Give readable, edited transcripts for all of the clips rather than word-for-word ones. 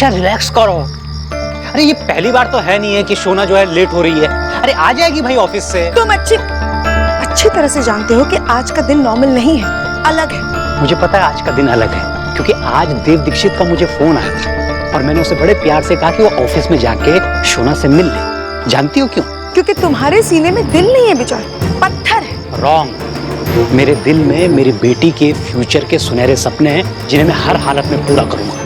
आशा relax करो। अरे ये पहली बार तो है नहीं है कि शोना जो है लेट हो रही है। अरे आ जाएगी भाई ऑफिस से। तुम अच्छी तरह से जानते हो कि आज का दिन नॉर्मल नहीं है, अलग है। मुझे पता है आज का दिन अलग है, क्योंकि आज देव दीक्षित का मुझे फोन आया था और मैंने उसे बड़े प्यार से कहा कि वो ऑफिस में जाके शोना से मिल ले। जानती हो क्यों? क्योंकि तुम्हारे सीने में दिल नहीं है बेचारा, पत्थर है। रॉन्ग। मेरे दिल में मेरी बेटी के फ्यूचर के सुनहरे सपने हैं जिन्हें मैं हर हालत में पूरा करूंगा।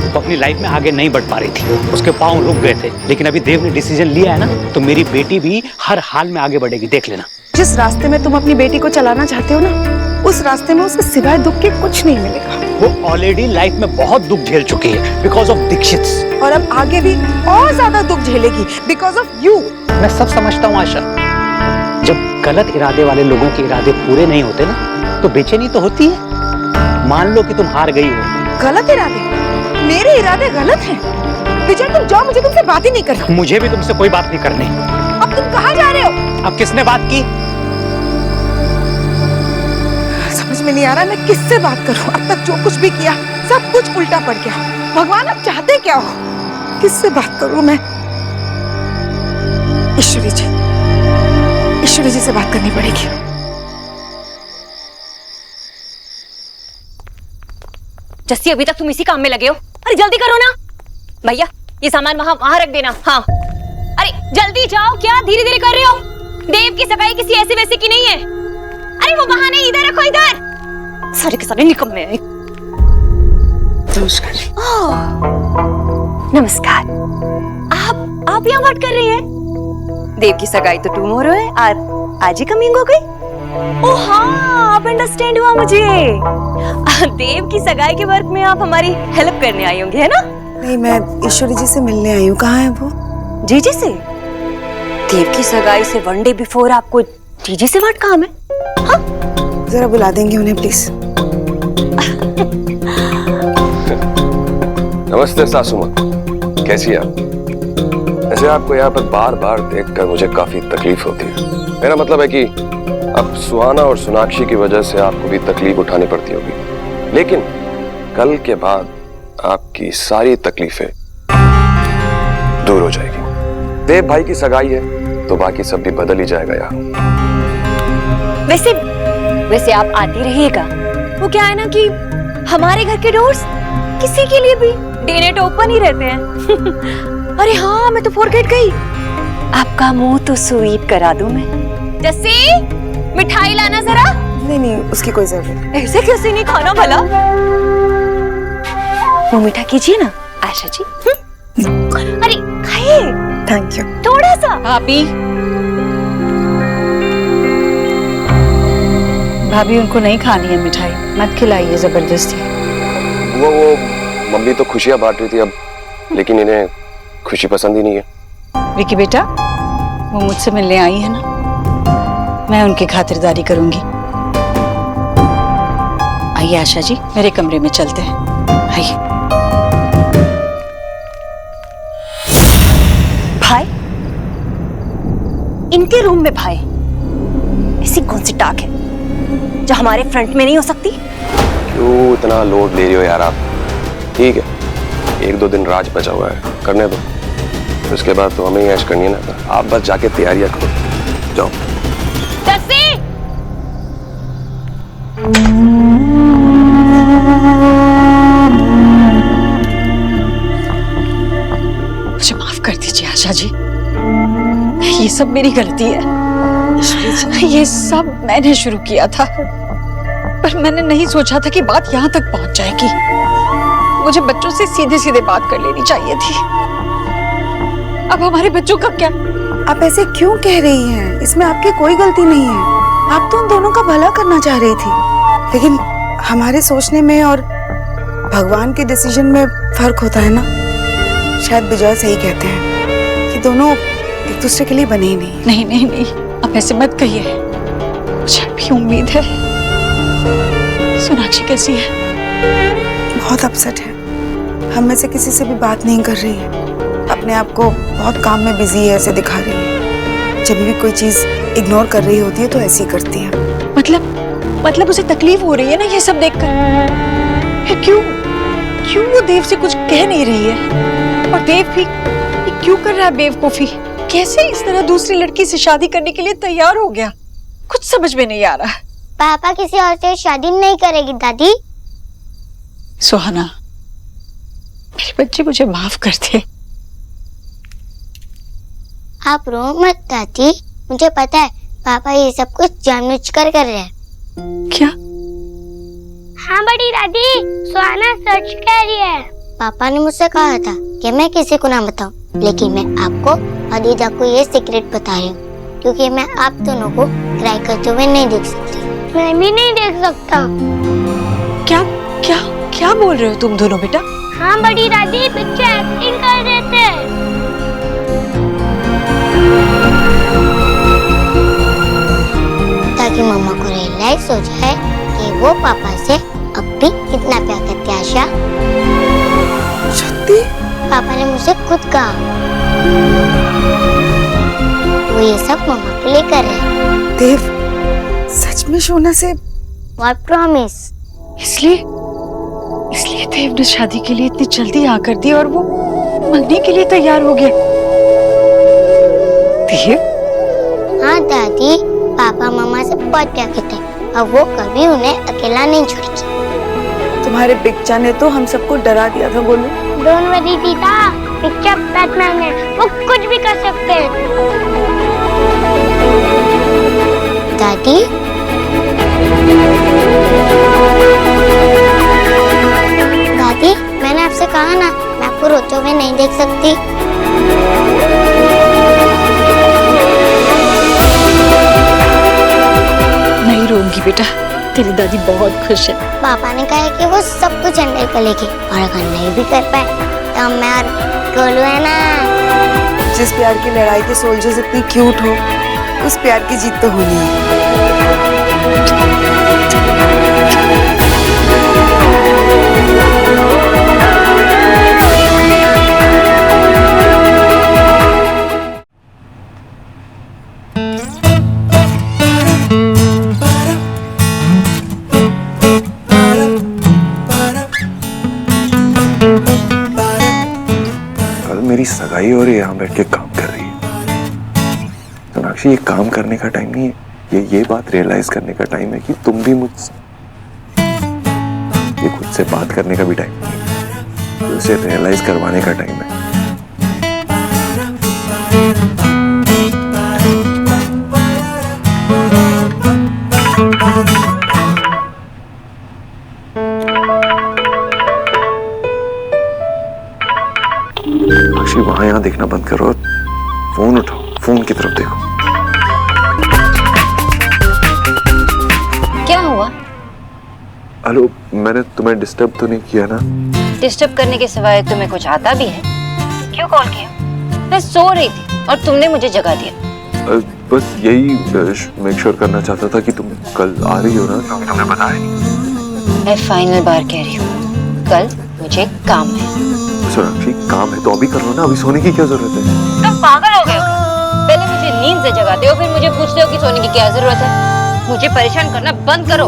वो अपनी लाइफ में आगे नहीं बढ़ पा रही थी, उसके पांव रुक गए थे, लेकिन अभी देव ने डिसीजन लिया है ना, तो मेरी बेटी भी हर हाल में आगे बढ़ेगी, देख लेना। जिस रास्ते में तुम अपनी बेटी को चलाना चाहते हो ना, उस रास्ते में उसे सिवाय दुख के कुछ नहीं मिलेगा। वो ऑलरेडी लाइफ में बहुत दुख झेल चुकी है बिकॉज ऑफ दीक्षित, और अब आगे भी और ज्यादा दुख झेलेगी बिकॉज ऑफ यू। मैं सब समझता हूँ आशा, जब गलत इरादे वाले लोगों के इरादे पूरे नहीं होते ना, तो बेचैनी तो होती है। मान लो कि तुम हार गई हो। गलत इरादे? मेरे इरादे गलत हैं? विजय तुम जाओ, मुझे तुमसे बात ही नहीं करनी। मुझे भी तुमसे कोई बात नहीं करनी। अब तुम कहाँ जा रहे हो? अब किसने बात की? समझ में नहीं आ रहा मैं किससे बात करूं। अब तक जो कुछ भी किया सब कुछ उल्टा पड़ गया। भगवान अब चाहते क्या हो? किससे बात करूं मैं? ईश्वरी जी से बात करनी पड़ेगी। जस्सी अभी तक तुम इसी काम में लगे हो। अरे जल्दी करो ना भैया, ये सामान वहां रख देना। हाँ अरे जल्दी जाओ, क्या धीरे धीरे कर रहे हो? देव की सगाई किसी ऐसे वैसे की नहीं है। अरे वो बहाने इधर रखो, इधर। सारे के सारे निकम्मे हैं। नमस्कार। नमस्कार। आप यहाँ बात कर रही हैं? देव की सगाई तो टुमारो है और आज ही कमिंग हो गई। ओह हाँ, अब अंडरस्टैंड हुआ मुझे। देव की सगाई के वर्क में आप हमारी हेल्प करने आई होंगी, है ना? नहीं, मैं ईश्वरी जी से मिलने आई हूँ। कहाँ है वो? जीजी से? देव की सगाई से 1 डे बिफोर आपको जीजी से व्हाट काम है? हाँ? जरा बुला देंगे उन्हें प्लीज। नमस्ते सासू माँ, कैसी है आप? ऐसे आपको यहाँ पर बार बार देखकर मुझे काफी तकलीफ होती है। मेरा मतलब है कि अब सुहाना और सोनाक्षी की वजह से आपको भी तकलीफ उठानी पड़ती होगी, लेकिन कल के बाद आपकी सारी तकलीफें दूर हो जाएगी। देव भाई की सगाई है तो बाकी सब भी बदल ही जाएगा यार। वैसे आप आती रहिएगा। वो क्या है ना कि हमारे घर के डोर्स किसी के लिए भी डे नाइट ओपन ही रहते हैं। अरे हाँ, मैं तो फॉरगेट गई, आपका मुंह तो स्वीट करा दूं मैं। जस्सी, मिठाई लाना जरा। नहीं, उसकी कोई जरूरत नहीं। ऐसे कैसे नहीं खाना भला? वो मीठा कीजिए ना आशा जी। अरे खाइए। Thank you. थोड़ा सा। भाभी उनको नहीं खानी है मिठाई, मत खिलाइए जबरदस्ती। वो मम्मी तो खुशियां बांट रही थी अब, लेकिन इन्हें खुशी पसंद ही नहीं है। विकी बेटा, वो मुझसे मिलने आई है ना, मैं उनकी खातिरदारी करूंगी। आइए आशा जी, मेरे कमरे में चलते हैं। आइए। भाई? इनके रूम में भाई? ऐसी कौन सी टाक है जो हमारे फ्रंट में नहीं हो सकती? क्यों इतना लोड ले रही हो यार आप? ठीक है, 1-2 दिन राज बचा हुआ है, करने दो। उसके बाद तो हमें ही ऐश करनी है ना। आप बस जाके तैयारियां करो, जाओ। जस्सी! मुझे माफ कर दीजिए आशा जी, ये सब मेरी गलती है। ये सब मैंने शुरू किया था, पर मैंने नहीं सोचा था कि बात यहाँ तक पहुंच जाएगी। मुझे बच्चों से सीधे सीधे बात कर लेनी चाहिए थी। अब हमारे बच्चों का क्या? आप ऐसे क्यों कह रही हैं? इसमें आपकी कोई गलती नहीं है। आप तो उन दोनों का भला करना चाह रही थी, लेकिन हमारे सोचने में और भगवान के डिसीजन में फर्क होता है ना। शायद विजय सही कहते हैं कि दोनों एक दूसरे के लिए बने ही नहीं। नहीं नहीं नहीं, अब ऐसे मत कहिए। मुझे भी उम्मीद है। सोनाक्षी कैसी है? बहुत अपसेट है, हम में से किसी से भी बात नहीं कर रही है। अपने आप को बहुत काम में बिजी है ऐसे दिखा रही है। जब भी कोई चीज इग्नोर कर रही होती है तो ऐसे ही करती है। मतलब उसे तकलीफ हो रही है ना ये सब देखकर? फिर क्यों क्यों वो देव से कुछ कह नहीं रही है? और देव भी ये क्यों कर रहा है बेवकूफी? कैसे इस तरह दूसरी लड़की से शादी करने के लिए तैयार हो गया? कुछ समझ में नहीं आ रहा। पापा किसी और से शादी नहीं करेगी दादी। सुहाना, मेरे बच्चे मुझे माफ कर दे। आप रो मत दादी, मुझे पता है पापा ये सब कुछ जानबूझकर कर रहे हैं। क्या? हाँ बड़ी दादी, सुहाना सच कह रही है। पापा ने मुझसे कहा था कि मैं किसी को ना बताऊं, लेकिन मैं आपको और दीदा को ये सीक्रेट बता रही हूँ, क्योंकि मैं आप दोनों को क्राई करते हुए नहीं देख सकती। मैं भी नहीं देख सकता। क्या क्या क्या बोल रहे हो तुम दोनों बेटा? हाँ बड़ी दादी, बच्चे एक्टिंग कर रहे थे। ताकि मम्मा को रियलाइज हो जाए कि वो पापा से अब भी कितना प्यार करते हैं। आशा, सत्ती? पापा ने मुझसे खुद कहा वो ये सब मम्मा के लिए कर रहे हैं। देव सच में सोना से? What promise? इसलिए देव ने शादी के लिए इतनी जल्दी हाँ कर दी और वो मंगने के लिए तैयार हो गया। देव? हाँ दादी, पापा मम्मा से बहुत प्यार करते हैं और वो कभी उन्हें अकेला नहीं छोड़ती। तुम्हारे बिच्चा ने तो हम सबको डरा दिया था। बोलो। डोंट वरी दीदा, बिच्चा बैटमैन है, वो कुछ भी कर सकते हैं। दादी, दादी, मैंने आपसे कहा ना, मैं आपको रोते हुए नहीं देख सकती। नहीं रोऊंगी बेटा, तेरी दादी बहुत खुश है। पापा ने कहा है कि वो सब कुछ हैंडल कर लेगी, और अगर नहीं भी कर पाए तो मैं और गोलू है ना। जिस प्यार की लड़ाई के सोल्जर्स इतनी क्यूट हो, उस प्यार की जीत तो होनी है। मेरी सगाई हो रही है, यहाँ बैठ के काम कर रही है। सोनाक्षी, ये काम करने का टाइम नहीं है, ये बात रियलाइज करने का टाइम है कि तुम भी मुझसे, ये खुद से बात करने का भी टाइम नहीं है, ये उसे रियलाइज करवाने का टाइम है। वहां यहाँ देखना बंद करो और फोन उठाओ, फोन की तरफ देखो। क्या हुआ? हेलो, मैंने तुम्हें डिस्टर्ब तो नहीं किया ना? डिस्टर्ब करने के सिवाय तुम्हें कुछ आता भी है? क्यों कॉल किया? मैं सो रही थी और तुमने मुझे जगा दिया। बस यही मेक श्योर करना चाहता था कि तुम कल आ रही हो ना, क्योंकि तुमने बताया नहीं। मैं फाइनल बार कह रही हूँ, कल मुझे काम है। सोनाक्षी, काम है तो अभी कर लो ना, अभी सोने की क्या जरूरत है? तुम पागल हो गए हो? पहले मुझे नींद से जगाते हो, फिर मुझे पूछते हो कि सोने की क्या जरूरत है। मुझे परेशान करना बंद करो।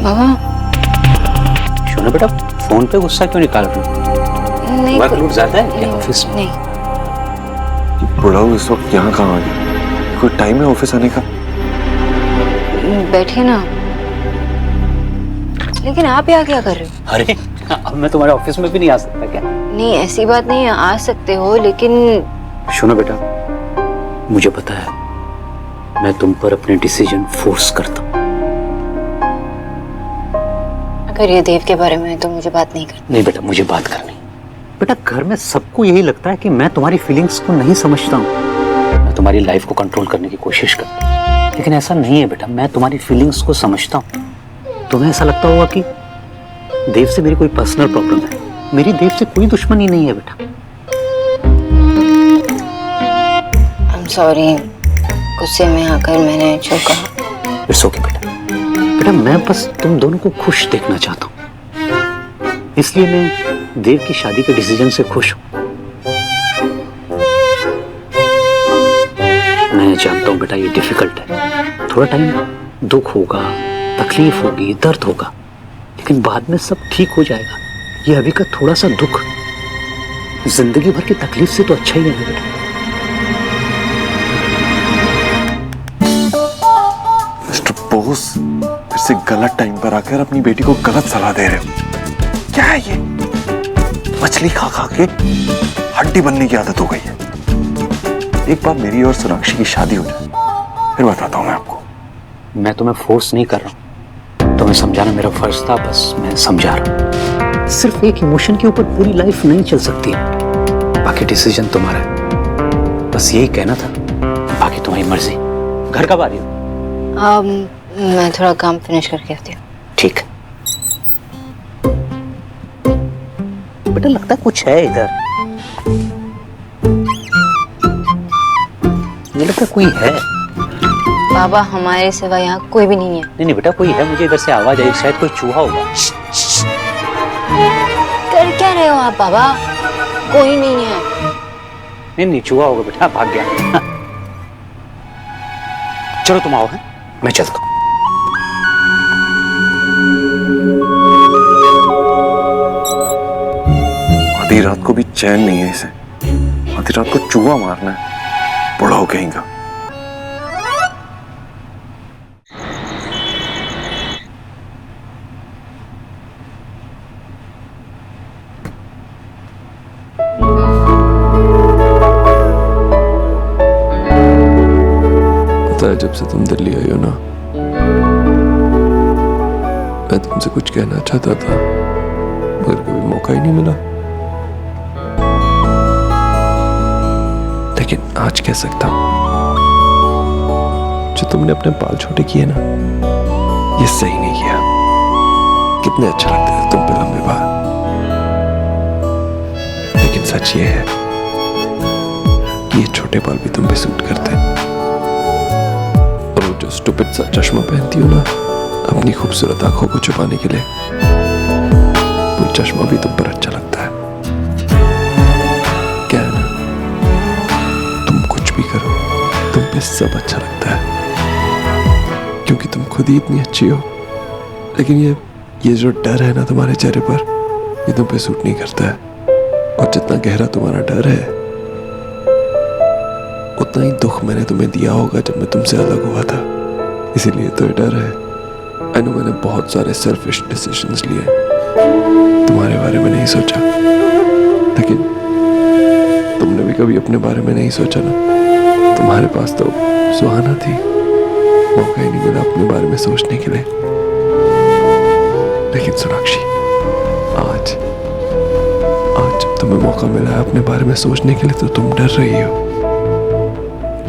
बाबा। शोना बेटा, फोन पे गुस्सा क्यों निकाल रही हो? नहीं, वर्कलोड ज्यादा है क्या ऑफिस में? नहीं। बुढ़ाऊ इस वक्त यहाँ कहाँ आ गया? कोई टाइम है ऑफिस आने का? बैठिए ना। लेकिन आप यहाँ क्या कर रहे हो? अरे अब मैं तुम्हारे ऑफिस में भी नहीं आ सकता क्या? नहीं, ऐसी बात नहीं है, आ सकते हो, लेकिन सुनो बेटा, मुझे पता है मैं तुम पर अपने डिसीजन फोर्स करता हूँ। अगर ये देव के बारे में है तो मुझे बात नहीं करनी। नहीं बेटा, मुझे बात करनी। बेटा, घर में सबको यही लगता है कि मैं तुम्हारी फीलिंग्स को नहीं समझता हूँ, मैं तुम्हारी लाइफ को कंट्रोल करने की कोशिश करता हूँ, लेकिन ऐसा नहीं है बेटा। मैं तुम्हारी फीलिंग्स को समझता हूँ। तुम्हें ऐसा लगता होगा कि देव से मेरी कोई पर्सनल प्रॉब्लम है। मेरी देव से कोई दुश्मनी नहीं है बेटा। आई एम सॉरी, गुस्से में आकर मैंने जो कहा। इट्स ओके बेटा। बेटा, मैं बस तुम दोनों को खुश देखना चाहता हूँ, इसलिए मैं देव की शादी के डिसीजन से खुश हूँ। मैं जानता हूँ बेटा ये डिफिकल्ट है, थोड़ा टाइम दुख होगा, तकलीफ होगी, दर्द होगा, लेकिन बाद में सब ठीक हो जाएगा। ये अभी का थोड़ा सा दुख जिंदगी भर की तकलीफ से तो अच्छा ही है बेटा। मिस्टर बोस, फिर से गलत टाइम पर आकर अपनी बेटी को गलत सलाह दे रहे हो। क्या है ये? मछली खा खा के हड्डी बनने की आदत हो गई है। एक बार मेरी और सोनाक्षी की शादी हो जाए फिर बताता हूं मैं आपको। मैं तुम्हें फोर्स नहीं कर रहा हूं, तुम्हें समझाना मेरा फर्ज था, बस मैं समझा रहा हूं। सिर्फ एक इमोशन के ऊपर पूरी लाइफ नहीं चल सकती, बाकी डिसीजन तुम्हारा है। बस यही कहना था, बाकी तुम्हारी मर्जी। घर कब आ रही हो? मैं थोड़ा काम फिनिश करके आती हूँ। ठीक है बेटा, लगता है कुछ है इधर, मुझे लगता है कोई है। बाबा हमारे सिवा यहाँ कोई भी नहीं है। नहीं बेटा कोई है, मुझे इधर से आवाज आई, शायद कोई चूहा होगा। कर क्या रहे हो आप बाबा? कोई नहीं है। नहीं चूहा होगा बेटा, भाग गया। चलो तुम आओ, है मैं चलता हूँ। आधी रात को भी चैन नहीं है इसे, आधी रात को चूहा मारना है, बड़ा हो कहेगा। पता है जब से तुम दिल्ली आई हो ना, मैं तुमसे कुछ कहना चाहता था मगर कभी मौका ही नहीं मिला, लेकिन आज कह सकता हूं। जो तुमने अपने बाल छोटे किए ना, ये सही नहीं किया। कितने अच्छे लगते थे तुम पे लंबे बाल, लेकिन सच ये है कि ये छोटे बाल भी तुम पे सूट करते हैं। और वो जो स्टूपिड सा चश्मा पहनती हो ना अपनी खूबसूरत आंखों को छुपाने के लिए, वो चश्मा भी तुम पर अच्छा लगता है। क्या है ना, तुम कुछ भी करो तुम पे सब अच्छा लगता है, क्योंकि तुम खुद ही इतनी अच्छी हो। लेकिन ये जो डर है ना तुम्हारे चेहरे पर, ये तुम पे सूट नहीं करता है। और जितना गहरा तुम्हारा डर है, उतना ही दुख मैंने तुम्हें दिया होगा जब मैं तुमसे अलग हुआ था, इसीलिए तो ये डर है। आई नो मैंने बहुत सारे सेल्फिश डिसीजंस लिए, तुम्हारे बारे में नहीं सोचा, लेकिन तुमने भी कभी अपने बारे में नहीं सोचा ना। तुम्हारे पास तो सुहाना थी, मौका ही नहीं मिला अपने बारे में सोचने के लिए। लेकिन सोनाक्षी, आज जब तुम्हें मौका मिला है अपने बारे में सोचने के लिए, तो तुम डर रही हो,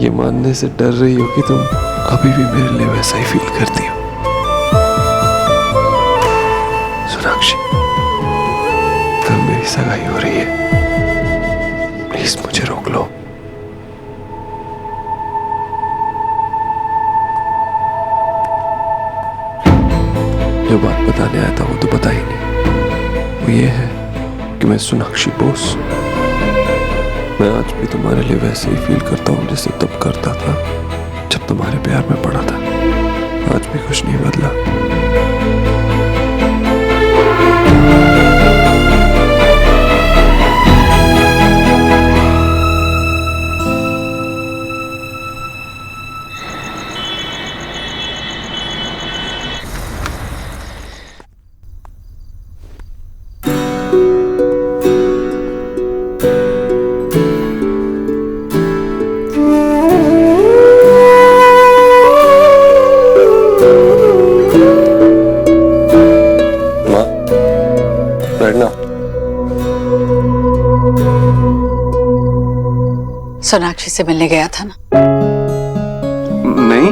ये मानने से डर रही हो कि तुम अभी भी मेरे लिए वैसा ही फील करती हो। सोनाक्षी, कल मेरी सगाई हो रही है, प्लीज मुझे रोक लो। जो बात बताने आया था वो तो पता ही नहीं। वो ये है कि मैं सोनाक्षी बोस, मैं आज भी तुम्हारे लिए वैसे ही फील करता हूँ जैसे तब करता था जब तुम्हारे प्यार में पड़ा था। आज भी कुछ नहीं बदला। सोनाक्षी से मिलने गया था ना? नहीं,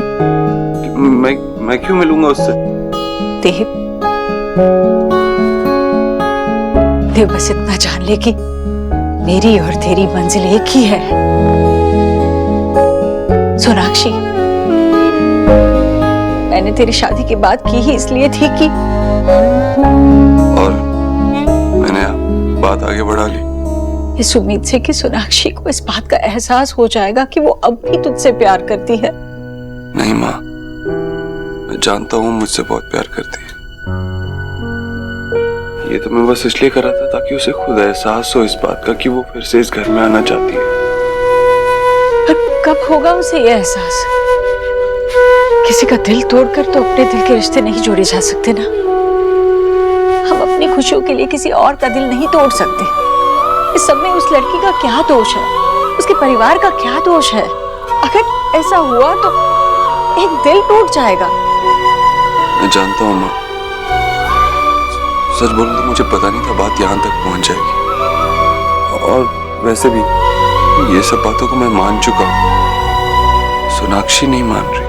मैं क्यों मिलूंगा उससे? देव बस इतना जान ले कि मेरी और तेरी मंजिल एक ही है। सोनाक्षी, मैंने तेरी शादी की बात की ही इसलिए थी कि, और मैंने बात आगे बढ़ा ली। इस उम्मीद से कि सोनाक्षी को इस बात का एहसास हो जाएगा कि वो अब भी तुझसे प्यार करती है। नहीं माँ, मैं जानता हूँ मुझसे बहुत प्यार करती है। ये तो मैं बस इसलिए कर रहा था ताकि उसे खुद एहसास हो इस बात का कि वो फिर से इस घर में आना चाहती है। पर कब होगा उसे ये एहसास? किसी का दिल तोड़कर तो अपने दिल के रिश्ते नहीं जोड़े जा सकते ना। हम अपनी खुशियों के लिए किसी और का दिल नहीं तोड़ सकते। इस सब में उस लड़की का क्या दोष है? उसके परिवार का क्या दोष है? अगर ऐसा हुआ तो एक दिल टूट जाएगा। मैं जानता हूँ माँ, सच बोलूं तो मुझे पता नहीं था बात यहाँ तक पहुँच जाएगी। और वैसे भी ये सब बातों को मैं मान चुका हूँ, सोनाक्षी नहीं मान रही।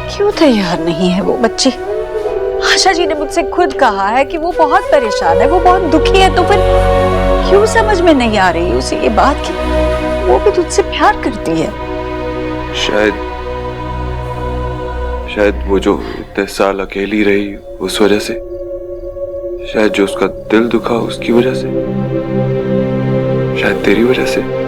क्यों तैयार नहीं है वो बच्ची? आशा जी ने मुझसे खुद कहा है कि वो बहुत परेशान है, वो बहुत दुखी है। तो फिर क्यों समझ में नहीं आ रही उसे ये बात कि वो भी तुझसे प्यार करती है? शायद वो जो इतने साल अकेली रही उस वजह से, शायद जो उसका दिल दुखा उसकी वजह से, शायद तेरी वजह से।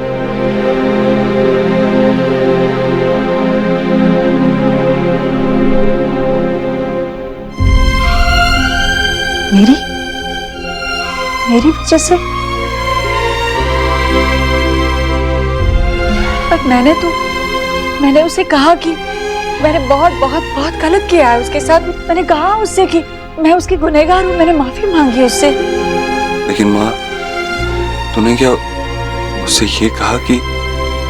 मेरी वजह से? पर मैंने उसे कहा कि मैंने बहुत गलत किया है उसके साथ। मैंने कहा उससे कि मैं उसकी गुनहगार हूँ, मैंने माफी मांगी उससे। लेकिन माँ, तूने क्या उससे ये कहा कि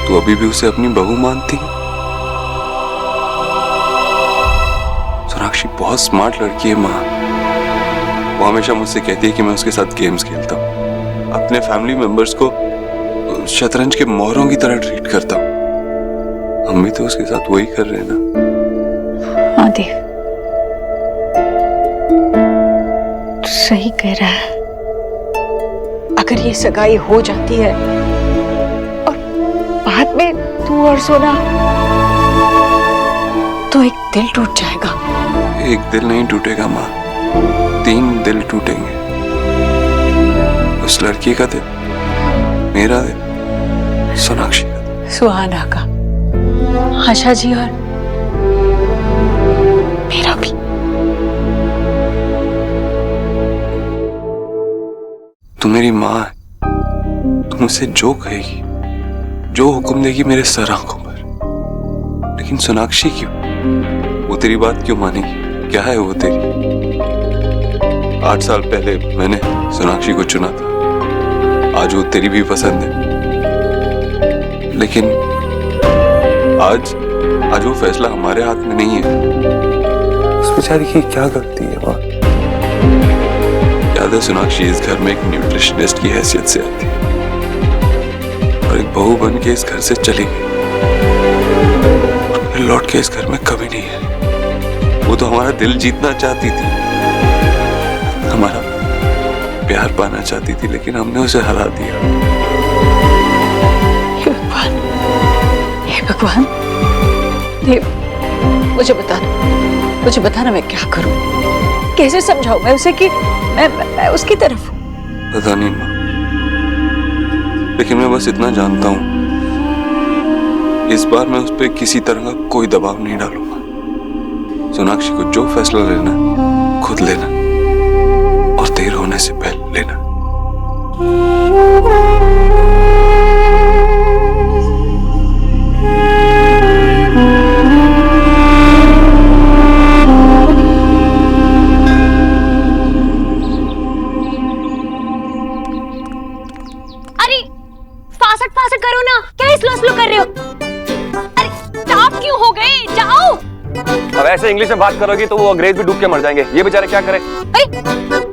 तू अभी भी उसे अपनी बहू मानती है? सोनाक्षी बहुत स्मार्ट लड़की है माँ। वो हमेशा मुझसे कहती है कि मैं उसके साथ गेम्स खेलता हूँ, अपने फैमिली मेंबर्स को शतरंज के मोहरों की तरह ट्रीट करता हूँ। हम भी तो उसके साथ वही कर रहे हैं ना। हाँ देव, तू सही कह रहा है। अगर ये सगाई हो जाती है और बाद में तू और सोना, तो एक दिल टूट जाएगा। एक दिल नहीं टूटेगा माँ, 3 दिल टूटेंगे। उस लड़की का दिल, मेरा दिल, सोनाक्षी का दिल, सुहाना का, आशा जी और मेरा भी। तू मेरी माँ है, तू मुझसे जो कहेगी, जो हुक्म देगी मेरे सर आंखों पर। लेकिन सोनाक्षी क्यों? वो तेरी बात क्यों मानेगी? क्या है वो तेरी? 8 साल पहले मैंने सोनाक्षी को चुना था, आज वो तेरी भी पसंद है। लेकिन आज वो फैसला हमारे हाथ में नहीं है। उस बेचारी की क्या गलती है माँ? याद है सोनाक्षी इस घर में एक न्यूट्रिशनिस्ट की हैसियत से आती और एक बहू बन के इस घर से चली गई और फिर लौट के इस घर में कभी नहीं है। वो तो हमारा दिल जीतना चाहती थी, हमारा प्यार पाना चाहती थी, लेकिन हमने उसे हरा दिया। हे भगवान, देव, मुझे बताना मैं क्या करूं? कैसे समझाऊं मैं उसे कि मैं उसकी तरफ हूं? पता नहीं माँ, लेकिन मैं बस इतना जानता हूं, इस बार मैं उस पर किसी तरह का कोई दबाव नहीं डालूंगा। सोनाक्षी को जो फैसला लेना खुद लेना, और देर होने से पहले लेना। अरे फासट करो ना, क्या स्लो कर रहे हो? अरे स्टॉप क्यों हो गए? जाओ। अब ऐसे इंग्लिश में बात करोगी तो वो अंग्रेज भी डूब के मर जाएंगे। ये बेचारे क्या करें?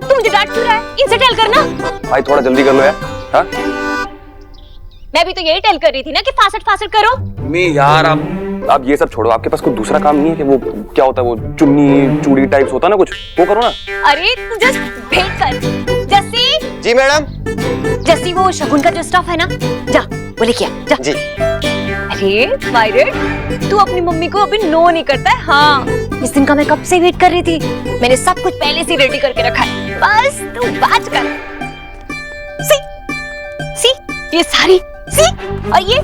तू मुझे डांट क्यों रहा है? इनसे टेल करना। भाई थोड़ा जल्दी कर लो यार। हाँ? मैं भी तो यही टेल कर रही थी ना कि फासट करो। मैं यार अब ये सब छोड़ो, आपके पास कोई दूसरा काम नहीं है कि वो क्या होता है, वो चुन्नी चूड़ी टाइप्स होता है ना, कुछ वो करो ना। अरे तू जस्ट भेंट कर। जस्सी। जी मैडम। जस्सी, वो शगुन का जो स्टफ है ना, जा वो लेके आ जा। जी। अरे वायरट, तू अपनी मम्मी को अभी नो नहीं करता है? हाँ, इस दिन का मैं कब से वेट कर रही थी। मैंने सब कुछ पहले से रेडी करके रखा है, बस तू बात कर। सी ये सारी सी और ये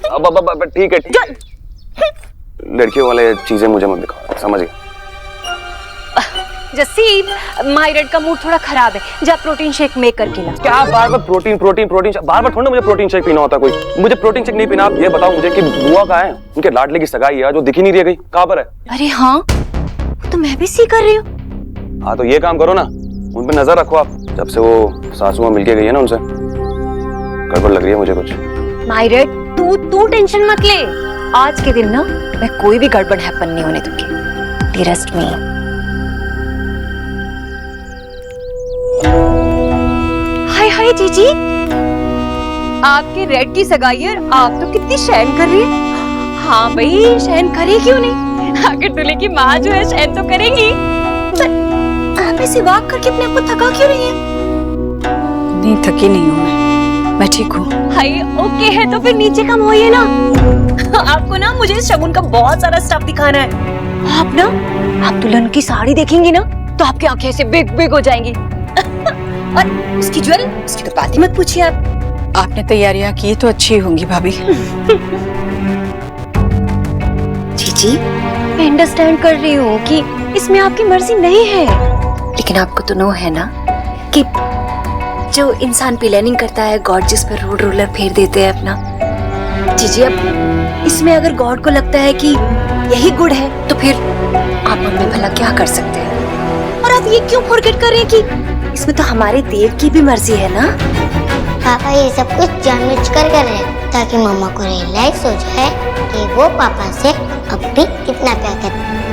अब ठीक है, ठीक है। लड़कियों वाले चीजें मुझे मत दिखाओ, समझ गए? जस्सी, मायरेड का मूड थोड़ा खराब है, जा प्रोटीन शेक मेक करके ला। क्या बार बार प्रोटीन प्रोटीन प्रोटीन, बार बार थोड़ा मुझे प्रोटीन शेक पीना होता कोई। मुझे प्रोटीन शेक नहीं पीना। आप ये बताओ मुझे कि बुआ कहाँ है? उनके लाडले की सगाई है जो दिख ही नहीं रही, गई कहाँ पर है? अरे हाँ, तो मैं भी सी कर रही हूँ। हाँ तो ये काम करो ना, उन पे नजर रखो आप। जब से वो सासुआ मिलके गई है ना, उनसे गड़बड़ लग रही है मुझे कुछ। मायरेड, तू टेंशन मत ले। आज के दिन ना मैं कोई भी गड़बड़ हैपन नहीं होने दूंगी। Trust me. हाय हाय जीजी, आपके रेड की सगाई है, आप तो कितनी शैन कर रही है। हाँ भाई, शैन करे क्यों नहीं? आखिर दूल्हे की माँ जो है शैन तो करेंगी। पर आप ऐसे वॉक करके अपने आप को थका क्यों रही है? नहीं, थकी नहीं हूँ मैं ठीक हूँ। हाय ओके है तो फिर नीचे कम होइए ना। आपको ना मुझे इस शगुन का बहुत सारा स्टफ दिखाना है। आप दुल्हन की साड़ी देखेंगी ना तो आपकी आंखें ऐसे बिग बिग हो जाएंगी। और उसकी ज्वेल, उसकी तो बात ही मत पूछिए आप। आपने तैयारियां की तो अच्छी होंगी भाभी। जीजी, मैं अंडरस्टैंड कर रही हूँ कि इसमें आपकी मर्जी नहीं है, लेकिन आपको तो नो है ना कि जो इंसान प्लानिंग करता है गॉड जिस पर रोड रोलर फेर देते हैं अपना। जीजी, अब इसमें अगर गॉड को लगता है कि यही गुड है तो फिर आप हमें भला क्या कर सकते हैं? और आप ये क्यों फॉरगेट कर रहे हैं कि इसमें तो हमारे देव की भी मर्जी है ना? पापा ये सब कुछ जानबूझ कर रहे हैं ताकि मम्मा को रियलाइज हो जाए कि वो पापा से अब भी कितना प्यार करते हैं।